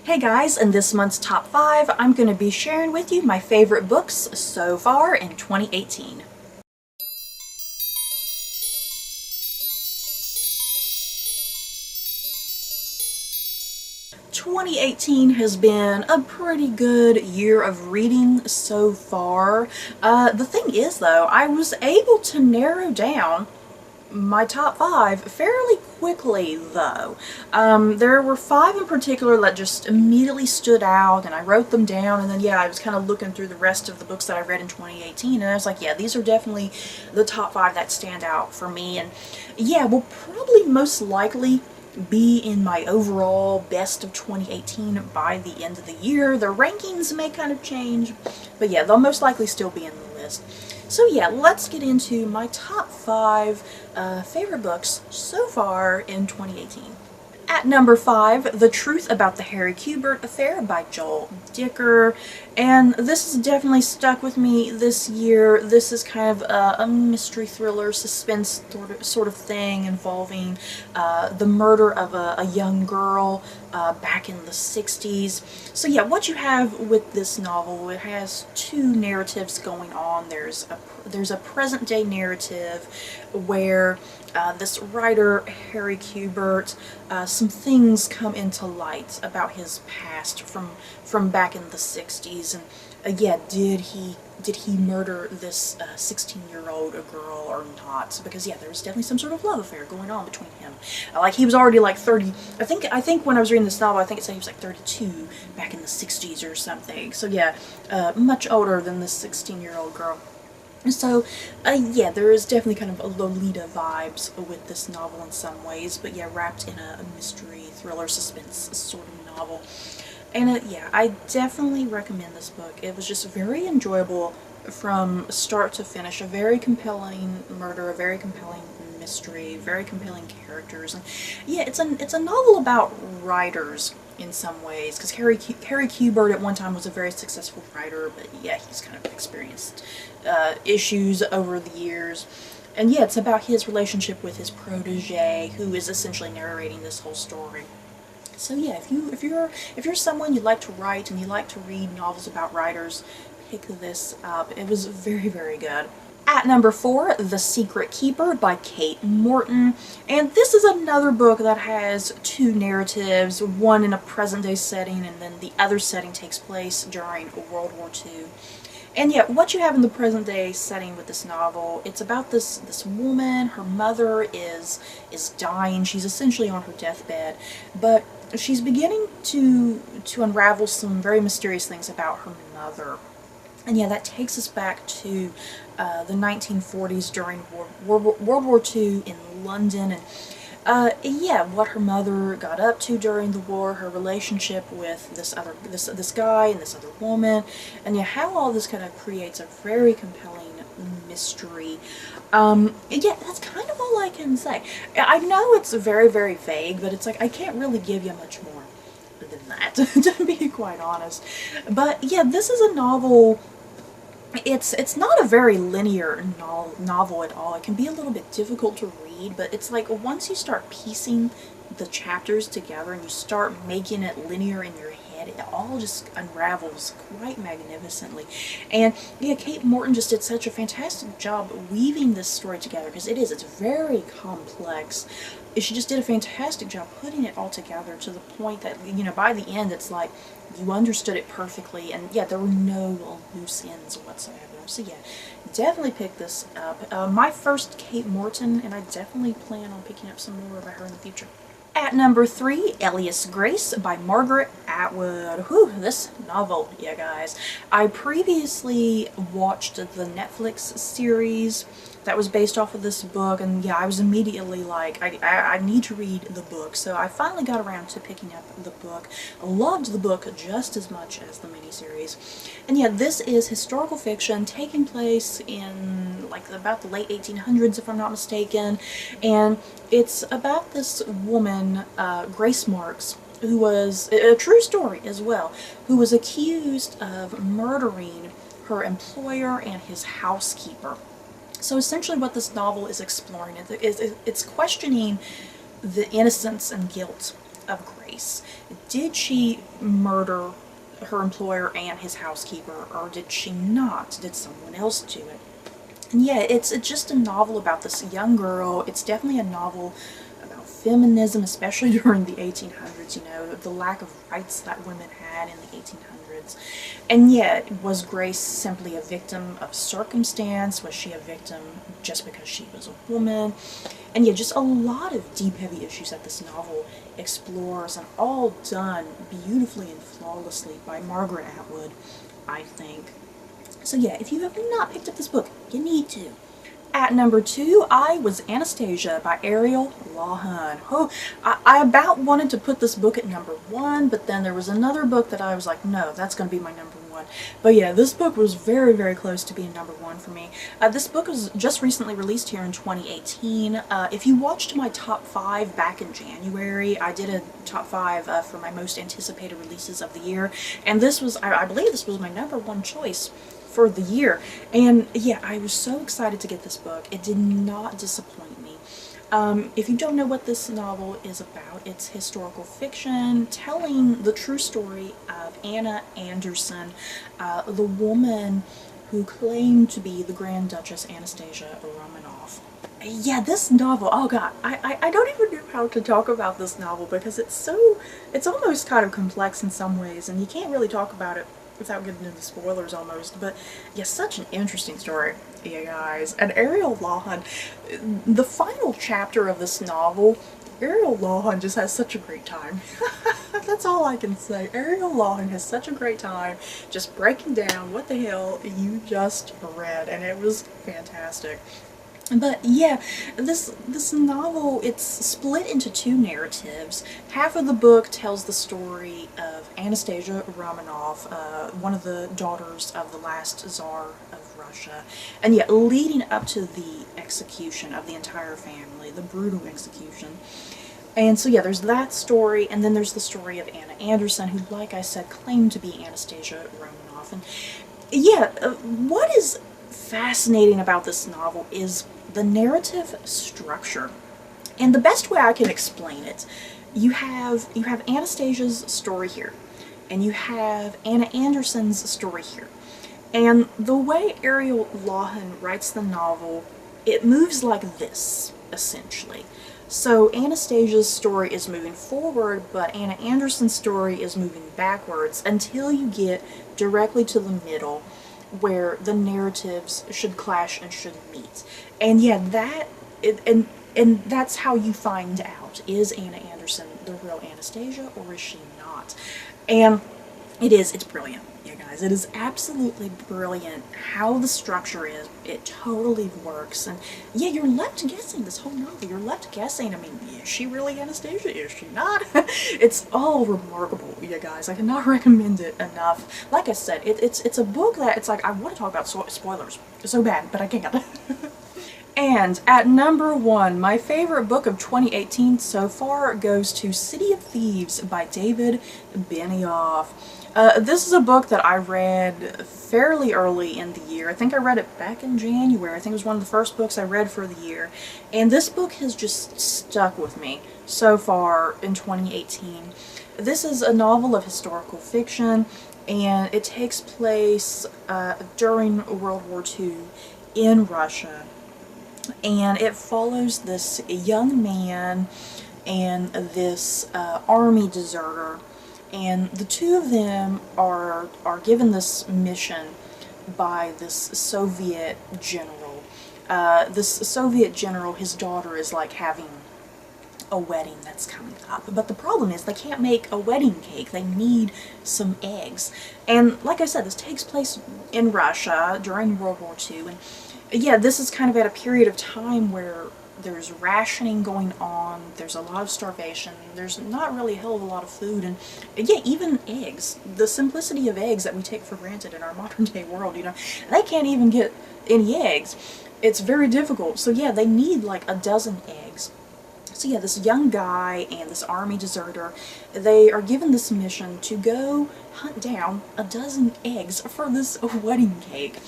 Hey guys, in this month's top 5, I'm going to be sharing with you my favorite books so far in 2018. 2018 has been a pretty good year of reading so far. The thing is though, I was able to narrow down my top 5 fairly quickly though. There were 5 in particular that just immediately stood out, and I wrote them down, and then yeah, I was kind of looking through the rest of the books that I read in 2018, and I was like, yeah, these are definitely the top 5 that stand out for me, and yeah, will probably most likely be in my overall best of 2018 by the end of the year. The rankings may kind of change, but yeah, they'll most likely still be in the list. So yeah, let's get into my top 5 favorite books so far in 2018. At number 5, The Truth About the Harry Kubert Affair by Joel Dicker, and this has definitely stuck with me this year. This is kind of a mystery thriller, suspense sort of thing involving the murder of a young girl back in the 60s. So yeah, what you have with this novel, it has 2 narratives going on. There's a present day narrative where this writer, Harry Kubert, some things come into light about his past from back in the 60s, and yeah, did he murder this 16-year-old girl or not? Because yeah, there was definitely some sort of love affair going on between him. Like, he was already like 30. I think when I was reading this novel, I think it said he was like 32 back in the 60s or something. So yeah, much older than this 16-year-old girl. So, yeah, there is definitely kind of a Lolita vibes with this novel in some ways, but yeah, wrapped in a mystery, thriller, suspense sort of novel. And yeah, I definitely recommend this book. It was just very enjoyable from start to finish. A very compelling murder, a very compelling mystery, very compelling characters, and yeah, it's a novel about writers in some ways, because Harry Kubert at one time was a very successful writer, but yeah, he's kind of experienced issues over the years. And yeah, it's about his relationship with his protege, who is essentially narrating this whole story. So yeah, if you're someone you like to write and you like to read novels about writers, pick this up. It was very, very good. At number 4, The Secret Keeper by Kate Morton, and this is another book that has 2 narratives, one in a present-day setting, and then the other setting takes place during World War II. And yeah, what you have in the present-day setting with this novel, it's about this woman. Her mother is dying. She's essentially on her deathbed, but she's beginning to unravel some very mysterious things about her mother. And yeah, that takes us back to the 1940s during World War II in London, and yeah, what her mother got up to during the war, her relationship with this guy and this other woman, and yeah, how all this kind of creates a very compelling mystery. Yeah, that's kind of all I can say. I know it's very, very vague, but it's like I can't really give you much more than that, to be quite honest. But yeah, this is a novel. It's not a very linear novel at all. It can be a little bit difficult to read, but it's like once you start piecing the chapters together and you start making it linear in your head, it all just unravels quite magnificently. And yeah, Kate Morton just did such a fantastic job weaving this story together, because it's very complex. She just did a fantastic job putting it all together to the point that, you know, by the end it's like you understood it perfectly, and yeah, there were no loose ends whatsoever. So yeah, definitely pick this up. My first Kate Morton, and I definitely plan on picking up some more about her in the future. At number 3, Elias Grace by Margaret Atwood. Whew, this novel, yeah guys. I previously watched the Netflix series that was based off of this book, and yeah, I was immediately like, I need to read the book. So I finally got around to picking up the book. I loved the book just as much as the miniseries. And yeah, this is historical fiction taking place in like about the late 1800s, if I'm not mistaken, and it's about this woman, Grace Marks, who was a true story as well, who was accused of murdering her employer and his housekeeper. So essentially what this novel is exploring is it's questioning the innocence and guilt of Grace. Did she murder her employer and his housekeeper, or did she not? Did someone else do it? And yeah, it's just a novel about this young girl. It's definitely a novel about feminism, especially during the 1800s, you know, the lack of rights that women had in the 1800s. And yet, was Grace simply a victim of circumstance? Was she a victim just because she was a woman? And yeah, just a lot of deep, heavy issues that this novel explores, and all done beautifully and flawlessly by Margaret Atwood, I think. So yeah, if you have not picked up this book, you need to. At number 2, I was Anastasia by Ariel Lawhon. Oh, I about wanted to put this book at number 1, but then there was another book that I was like, no, that's going to be my number 1. But yeah, this book was very, very close to being number 1 for me. This book was just recently released here in 2018. If you watched my top 5 back in January, I did a top 5 for my most anticipated releases of the year, and this was, I believe this was my number 1 choice for the year. And yeah, I was so excited to get this book. It did not disappoint me. If you don't know what this novel is about, it's historical fiction telling the true story of Anna Anderson, the woman who claimed to be the Grand Duchess Anastasia Romanov. Yeah, this novel, oh god, I don't even know how to talk about this novel because it's almost kind of complex in some ways, and you can't really talk about it without getting into spoilers almost, but yeah, such an interesting story, yeah guys. And Ariel Lawhon, the final chapter of this novel, Ariel Lawhon just has such a great time. That's all I can say. Ariel Lawhon has such a great time just breaking down what the hell you just read, and it was fantastic. But yeah, this novel, it's split into 2 narratives. Half of the book tells the story of Anastasia Romanov, one of the daughters of the last Tsar of Russia, and yet leading up to the execution of the entire family, the brutal execution. And so yeah, there's that story, and then there's the story of Anna Anderson, who, like I said, claimed to be Anastasia Romanov. And yeah, what is fascinating about this novel is the narrative structure. And the best way I can explain it, you have Anastasia's story here, and you have Anna Anderson's story here. And the way Ariel Lawhon writes the novel, it moves like this, essentially. So Anastasia's story is moving forward, but Anna Anderson's story is moving backwards until you get directly to the middle, where the narratives should clash and should meet. And yeah, and that's how you find out, is Anna Anderson the real Anastasia, or is she not? And it's brilliant, you guys. It is absolutely brilliant how the structure is. It totally works. And yeah, you're left guessing this whole novel. You're left guessing, I mean, is she really Anastasia? Is she not? It's all remarkable, you guys. I cannot recommend it enough. Like I said, it's a book that, it's like, I want to talk about spoilers so bad, but I can't. And at number 1, my favorite book of 2018 so far goes to City of Thieves by David Benioff. This is a book that I read fairly early in the year. I think I read it back in January. I think it was one of the first books I read for the year. And this book has just stuck with me so far in 2018. This is a novel of historical fiction, and it takes place during World War II in Russia. And it follows this young man and this army deserter, and the two of them are given this mission by this Soviet general. This Soviet general, his daughter is like having a wedding that's coming up, but the problem is they can't make a wedding cake. They need some eggs. And like I said, this takes place in Russia during World War II, and yeah, this is kind of at a period of time where there's rationing going on, there's a lot of starvation, there's not really a hell of a lot of food, and yeah, even eggs, the simplicity of eggs that we take for granted in our modern day world, you know, they can't even get any eggs. It's very difficult. So yeah, they need like a dozen eggs. So yeah, this young guy and this army deserter, they are given this mission to go hunt down a dozen eggs for this wedding cake.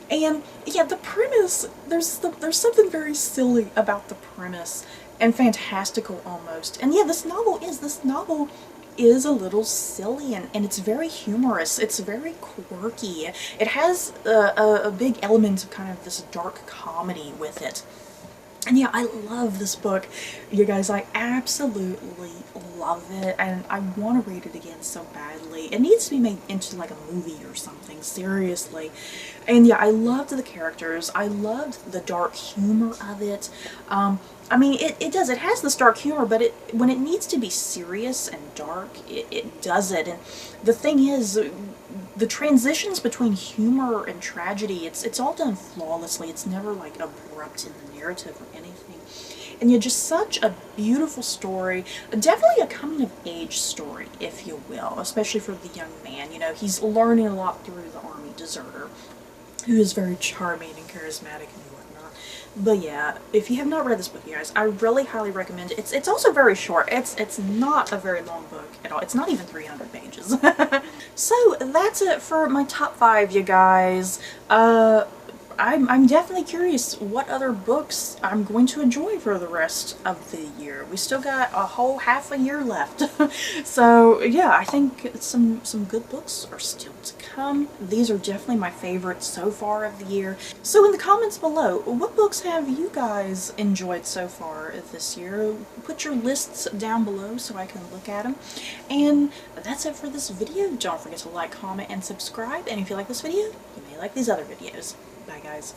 And yeah, the premise, there's something very silly about the premise, and fantastical almost. And yeah, this novel is a little silly, and it's very humorous. It's very quirky. It has a big element of kind of this dark comedy with it. And yeah, I love this book, you guys. I absolutely love it, and I want to read it again so badly. It needs to be made into like a movie or something, seriously. And yeah, I loved the characters. I loved the dark humor of it. I mean, it does. It has this dark humor, but when it needs to be serious and dark, it does it. And the thing is, the transitions between humor and tragedy, it's all done flawlessly. It's never like abrupt in the narrative or anything. And yeah, just such a beautiful story. Definitely a coming of age story, if you will, especially for the young man. You know, he's learning a lot through the army deserter, who is very charming and charismatic and whatnot. But yeah, if you have not read this book, you guys, I really highly recommend it. It's also very short. It's not a very long book at all. It's not even 300 pages. So that's it for my top 5, you guys. I'm definitely curious what other books I'm going to enjoy for the rest of the year. We still got a whole half a year left. So yeah, I think some good books are still to come. These are definitely my favorites so far of the year. So in the comments below, what books have you guys enjoyed so far this year? Put your lists down below so I can look at them. And that's it for this video. Don't forget to like, comment, and subscribe. And if you like this video, you may like these other videos. Bye, guys.